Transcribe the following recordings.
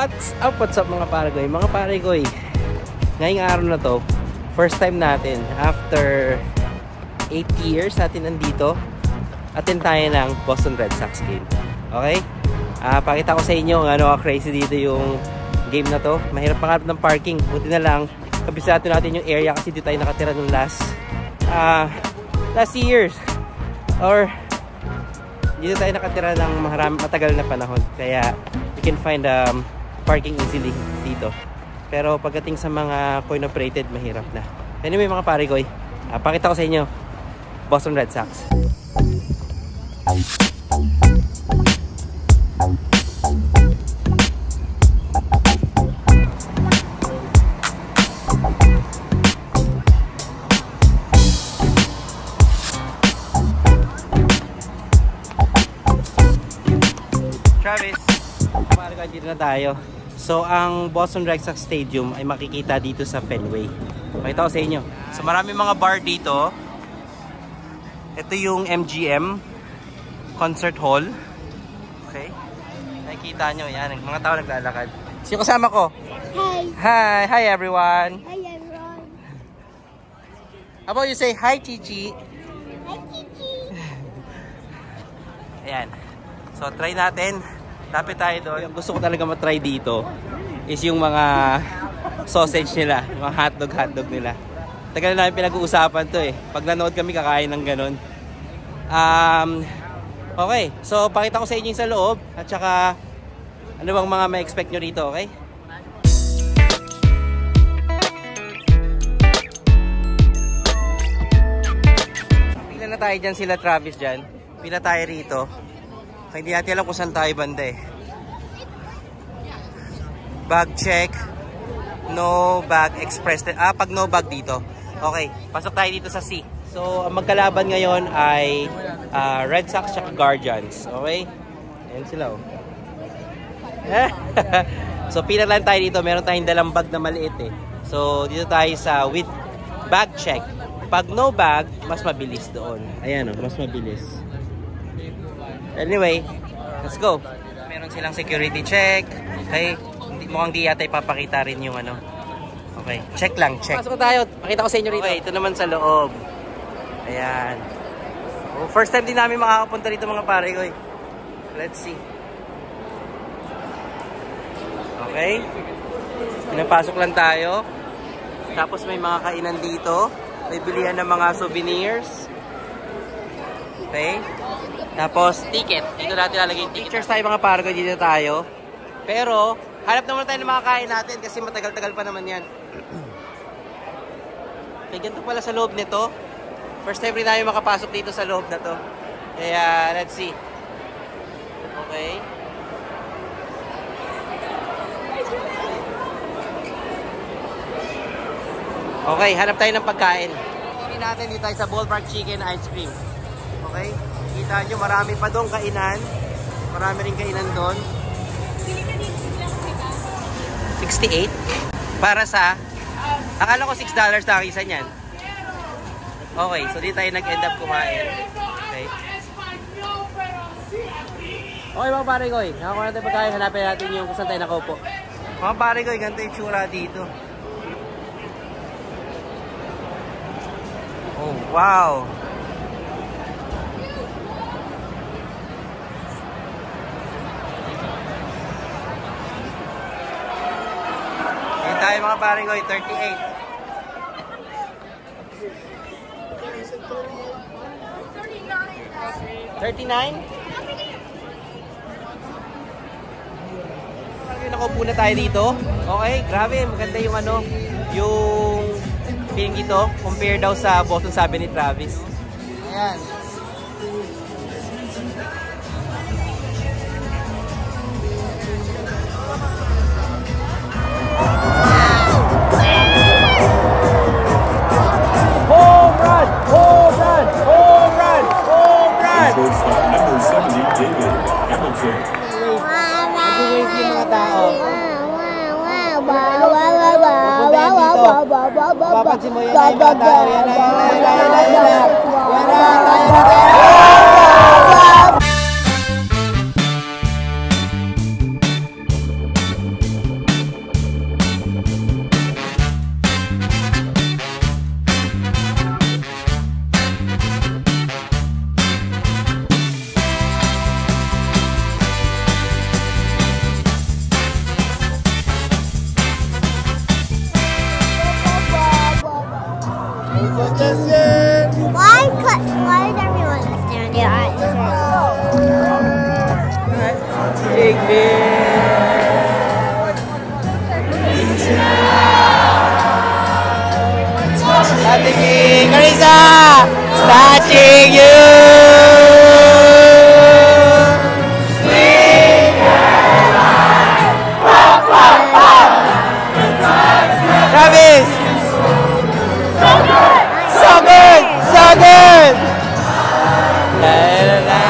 What's up mga Paragoy? Mga Paragoy, ngayong araw na to, first time natin after 8 years natin nandito. Attend tayo ng Boston Red Sox game. Okay? Pakita ko sa inyo ano crazy dito yung game na to. Mahirap pangarap ng parking. Buti na lang, kabisado natin yung area kasi dito tayo nakatira nung last years. Or dito tayo nakatira ng matagal na panahon. Kaya you can find parking easily dito. Pero pagdating sa mga coin operated, mahirap na. Anyway mga Paragoy, pakita ko sa inyo Boston Red Sox. Travis, Paragoy, dito na tayo. So, ang Boston Red Sox Stadium ay makikita dito sa Fenway. Pakita ko sa inyo. So, marami mga bar dito. Ito yung MGM Concert Hall. Okay. Nakikita nyo, yan. Mga tao naglalakad. Sino kasama ko? Hi. Hi everyone. Hi everyone. How about you say hi, Chichi? Hi, Chichi. Ayan. So, try natin. Lapit tayo doon. Yung gusto ko talaga matry dito is yung mga sausage nila. Yung mga hotdog nila. Tagal na namin pinag-uusapan to eh. Pag nanood kami, kakain ng ganun. Okay. So, pakita ko sa inyo yung sa loob. At saka, ano bang mga ma-expect nyo rito, okay? Pila na tayo dyan sila Travis dyan. Pila tayo rito. Hindi natin alam kung saan tayo banda eh. Bag check. No bag express. Pag no bag dito. Okay, pasok tayo dito sa C. So, ang magkalaban ngayon ay Red Sox at Guardians. Okay? Ayan sila oh. So, pila lang tayo dito. Meron tayong dalang bag na maliit eh. So, dito tayo sa with bag check. Pag no bag, mas mabilis doon. Ayan oh, mas mabilis. Anyway, let's go. Meron silang security check. Okay, mukhang di yata ipapakita rin yung ano. Okay, check lang, check. Pasok tayo, pakita ko sa inyo rito. Okay, ito naman sa loob. Ayan. Oh, first time din namin makakapunta rito mga Paragoy. Let's see. Okay. Pinapasok lang tayo. Tapos may mga kainan dito. May bilihan ng mga souvenirs. Okay. Tapos, ticket. Dito natin lalagay yung pictures tayo mga Paragoy. Dito tayo. Pero, hanap naman tayo ng mga kain natin kasi matagal-tagal pa naman yan. Okay, ganito pala sa loob nito. First time rin tayo makapasok dito sa loob na to. Kaya, let's see. Okay. Okay, hanap tayo ng pagkain. Hindi natin dito tayo sa Ballpark Chicken Ice Cream. Okay. Kita nyo, marami pa doon kainan. Marami rin kainan doon. 68? Para sa? Akala ko $6 na ang isa niyan. Okay, so dito tayo nag-end up kumain. Okay. Okay mga Paragoy, nakakuha natin pagkain. Hanapin natin yung kung saan tayo nakaupo. Mga Paragoy, ganito yung tsura dito. Oh, wow! Tayo mga Paragoy, 38. 39? Nakaupo na tayo dito. Okay, grabe, maganda yung ano, yung feeling dito, compare daw sa Boston, sabi ni Travis. Ayan. Number 70, David Hamilton. Nag-wave yung mga tao. Papansin mo yan na yung mga tao. Yan na. baby! Carissa! Touching you! Travis! So good! So good! La, la, la.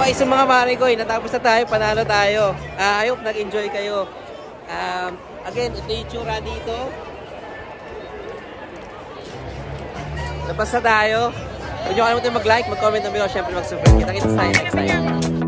Okay, so mga pare ko, natapos na tayo, panalo tayo. I hope nag-enjoy kayo. Again, ito yung tsura dito. Labas na tayo. Huwag nyo kalimutan mag-like, mag-comment na below, syempre mag-subscribe. Kita-kita tayo next time.